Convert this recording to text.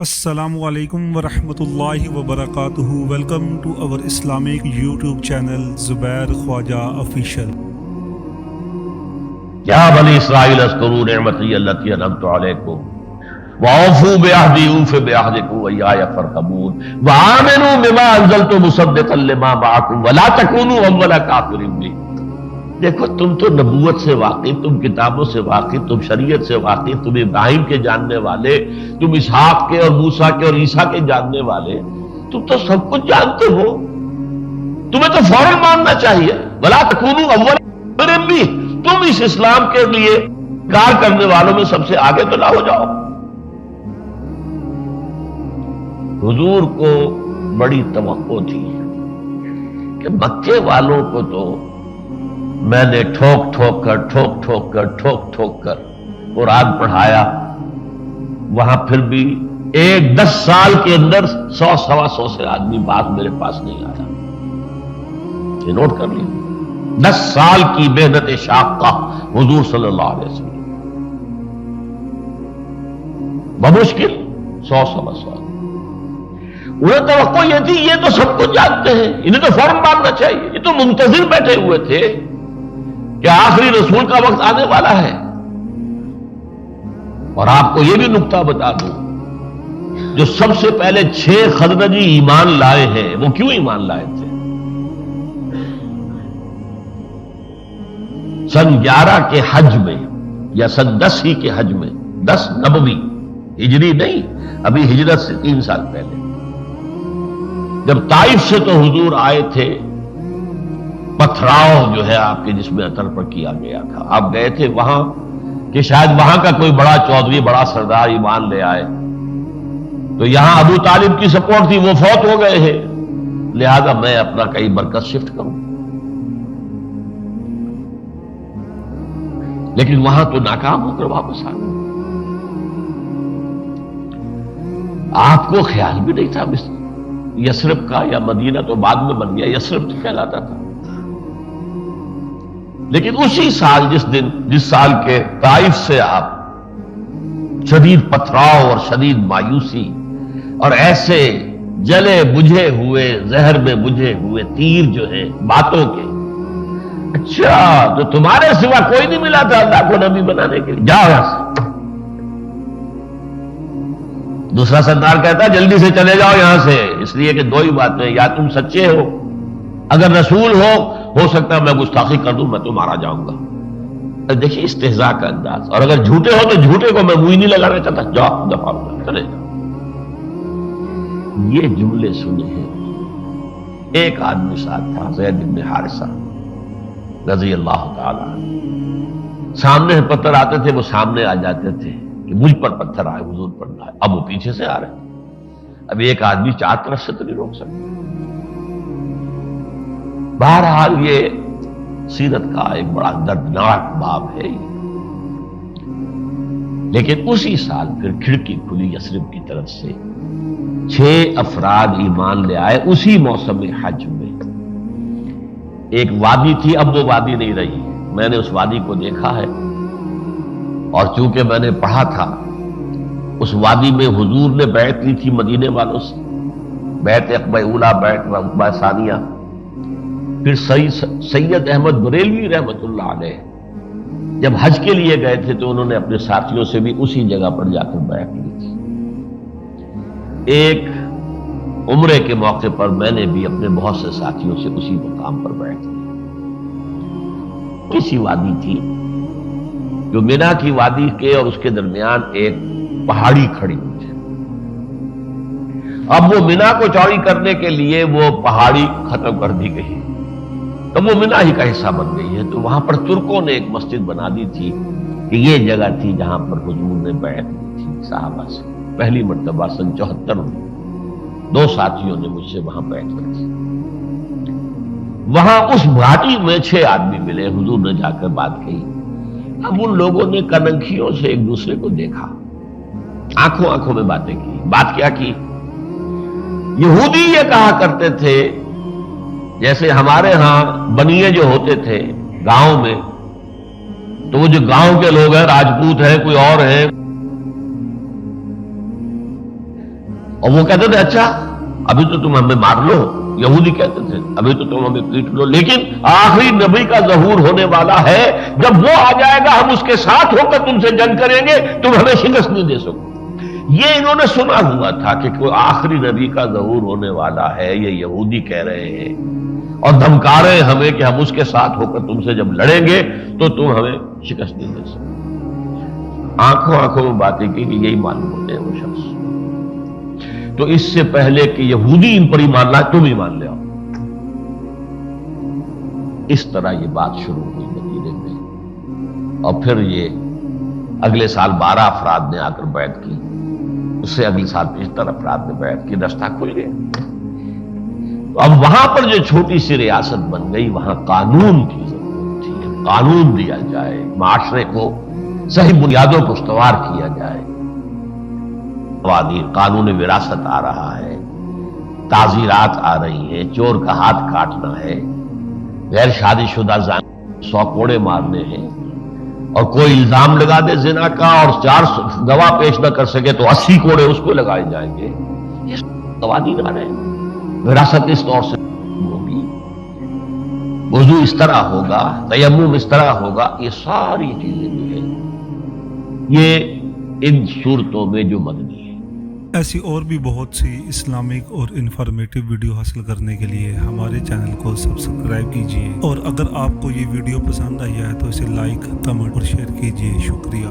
السلام علیکم ورحمۃ اللہ وبرکاتہ۔ ویلکم ٹو اور اسلامک یوٹیوب چینل زبیر خواجہ آفیشیل۔ یا بنی اسرائیل اذکروا نعمتی التی انعمت علیکم واوفوا بعہدی اوف بعہدکم وایایا فارہبون وآمنوا بما انزلت مصدقا لما معکم ولا تکونوا اول کافر بہ۔ دیکھو تم تو نبوت سے واقف، تم کتابوں سے واقف، تم شریعت سے واقف، تم ابراہیم کے جاننے والے، تم اسحاق کے اور موسیٰ کے اور عیسیٰ کے جاننے والے، تم تو سب کچھ جانتے ہو، تمہیں تو فوراً ماننا چاہیے۔ ولا تکونوا اول کافر بہ، تم اس اسلام کے لیے کار کرنے والوں میں سب سے آگے تو نہ ہو جاؤ۔ حضور کو بڑی توقع تھی کہ مکے والوں کو تو میں نے ٹھوک ٹھوک کر قرآن پڑھایا، وہاں پھر بھی 10 سال کے اندر 100 سوا 100 سے آدمی بات میرے پاس نہیں آیا۔ یہ نوٹ کر لیجیے، 10 سال کی محنت شاقہ حضور صلی اللہ علیہ وسلم، بمشکل 100 سوا 100۔ انہیں توقع یہ تھی یہ تو سب کچھ جانتے ہیں، انہیں تو فوراً ماننا چاہیے، یہ تو منتظر بیٹھے ہوئے تھے کہ آخری رسول کا وقت آنے والا ہے۔ اور آپ کو یہ بھی نکتہ بتا دوں، جو سب سے پہلے 6 خزرجی ایمان لائے ہیں، وہ کیوں ایمان لائے تھے؟ سن 11 کے حج میں یا سن 10 ہی کے حج میں، 10 نبوی، ہجری نہیں، ابھی ہجرت سے 3 سال پہلے، جب طائف سے تو حضور آئے تھے، پتھراؤ جو ہے آپ کے جسم اطہر پر کیا گیا تھا، آپ گئے تھے وہاں کہ شاید وہاں کا کوئی بڑا چودھری، بڑا سردار ایمان لے آئے، تو یہاں ابو طالب کی سپورٹ تھی، وہ فوت ہو گئے ہیں، لہذا میں اپنا کئی مرکز شفٹ کروں۔ لیکن وہاں تو ناکام ہو کر واپس آ گئے۔ آپ کو خیال بھی نہیں تھا یثرب کا، یا مدینہ تو بعد میں بن گیا، یثرب تو کہلاتا تھا۔ لیکن اسی سال جس سال کے طائف سے آپ شدید پتھراؤ اور شدید مایوسی اور ایسے جلے بجھے ہوئے، زہر میں بجھے ہوئے تیر جو ہیں باتوں کے، اچھا تو تمہارے سوا کوئی نہیں ملا تھا اللہ کو نبی بنانے کے لیے، جاؤ یہاں سے۔ دوسرا سردار کہتا جلدی سے چلے جاؤ یہاں سے، اس لیے کہ 2 ہی باتیں، یا تم سچے ہو، اگر رسول ہو سکتا ہے میں گستاخی کر دوں، میں تو مارا جاؤں گا۔ دیکھیے استہزاء کا انداز، اور اگر جھوٹے ہو تو جھوٹے کو میں منہ ہی نہیں لگانا چاہتا، جاؤ دفعہ ہو جاؤ، چلے جاؤ۔ یہ جملے سنے ہیں۔ ایک آدمی ساتھ تھا، زید بن حارثہ رضی اللہ تعالی عنہ، سامنے پتھر آتے تھے، وہ سامنے آ جاتے تھے کہ مجھ پر پتھر آئے، حضور پر نہ آئے، اب وہ پیچھے سے آ رہے ہیں، اب ایک آدمی 4 طرف سے تو نہیں روک سکتا۔ بہرحال یہ سیرت کا ایک بڑا دردناک باب ہے یہ۔ لیکن اسی سال پھر کھڑکی کھلی یثرب کی طرف سے، 6 افراد ایمان لے آئے اسی موسم حج میں۔ ایک وادی تھی، اب وہ وادی نہیں رہی، میں نے اس وادی کو دیکھا ہے، اور چونکہ میں نے پڑھا تھا اس وادی میں حضور نے بیعت لی تھی مدینے والوں سے، بیعت عقبہ اولیٰ، بیعت عقبہ ثانیہ۔ پھر سید احمد بریلوی رحمۃ اللہ علیہ جب حج کے لیے گئے تھے تو انہوں نے اپنے ساتھیوں سے بھی اسی جگہ پر جا کر بیعت لی تھی۔ ایک عمرے کے موقع پر میں نے بھی اپنے بہت سے ساتھیوں سے اسی مقام پر بیعت لی۔ کسی وادی تھی جو مینا کی وادی کے اور اس کے درمیان ایک پہاڑی کھڑی ہوئی تھی۔ اب وہ مینا کو چوڑی کرنے کے لیے وہ پہاڑی ختم کر دی گئی، تو وہ مینا ہی کا حصہ بن گئی ہے، تو وہاں پر ترکوں نے ایک مسجد بنا دی تھی کہ یہ جگہ تھی جہاں پر حضور نے بیعت لی تھی صحابہ سے پہلی مرتبہ سن 74 میں۔ 2 ساتھیوں نے مجھ سے وہاں بیعت کی تھی۔ وہاں اس گھاٹی میں 6 آدمی ملے، حضور نے جا کر بات کہی۔ اب ان لوگوں نے کنکھیوں سے ایک دوسرے کو دیکھا، آنکھوں میں باتیں کی۔ بات کیا کی؟ یہودی یہ کہا کرتے تھے، جیسے ہمارے ہاں بنیے جو ہوتے تھے گاؤں میں، تو وہ جو گاؤں کے لوگ ہیں، راجپوت ہیں، کوئی اور ہیں، اور وہ کہتے تھے اچھا ابھی تو تم ہمیں مار لو، یہودی کہتے تھے ابھی تو تم ہمیں پیٹ لو، لیکن آخری نبی کا ظہور ہونے والا ہے، جب وہ آ جائے گا ہم اس کے ساتھ ہو کر تم سے جنگ کریں گے، تم ہمیں شکست نہیں دے سکو۔ یہ انہوں نے سنا ہوا تھا کہ کوئی آخری نبی کا ظہور ہونے والا ہے، یہ یہودی کہہ رہے ہیں اور دھمکا رہے ہیں ہمیں کہ ہم اس کے ساتھ ہو کر تم سے جب لڑیں گے تو تم ہمیں شکست نہیں دے سکو۔ آنکھوں آنکھوں میں باتیں کی کہ یہی معلوم ہوتے ہیں وہ شخص۔ تو اس سے پہلے کہ یہودی ان پر ایمان لائے، تم ایمان لے آؤ۔ اس طرح یہ بات شروع ہوئی مدینے میں، اور پھر یہ اگلے سال 12 افراد نے آ کر بیعت کی، اس سے اگلے سال 75 افراد نے بیعت کی، رستہ کھل گیا۔ تو اب وہاں پر جو چھوٹی سی ریاست بن گئی، وہاں قانون کی ضرورت تھی، قانون دیا جائے، معاشرے کو صحیح بنیادوں کو استوار کیا جائے۔ قانون وراثت آ رہا ہے، تعزیرات آ رہی ہیں، چور کا ہاتھ کاٹنا ہے، غیر شادی شدہ زانی 100 کوڑے مارنے ہیں، اور کوئی الزام لگا دے زنا کا اور 4 گواہ پیش نہ کر سکے تو 80 کوڑے اس کو لگائے جائیں گے۔ یہ قوانین آ رہے ہیں، وراثت اس طور سے ہوگی، وضو اس طرح ہوگا، تیمم اس طرح ہوگا، یہ ساری چیزیں جو ہیں یہ ان صورتوں میں جو مدنی ہے۔ ایسی اور بھی بہت سی اسلامک اور انفارمیٹیو ویڈیو حاصل کرنے کے لیے ہمارے چینل کو سبسکرائب کیجیے، اور اگر آپ کو یہ ویڈیو پسند آئی ہے تو اسے لائک، کمنٹ اور شیئر کیجیے۔ شکریہ۔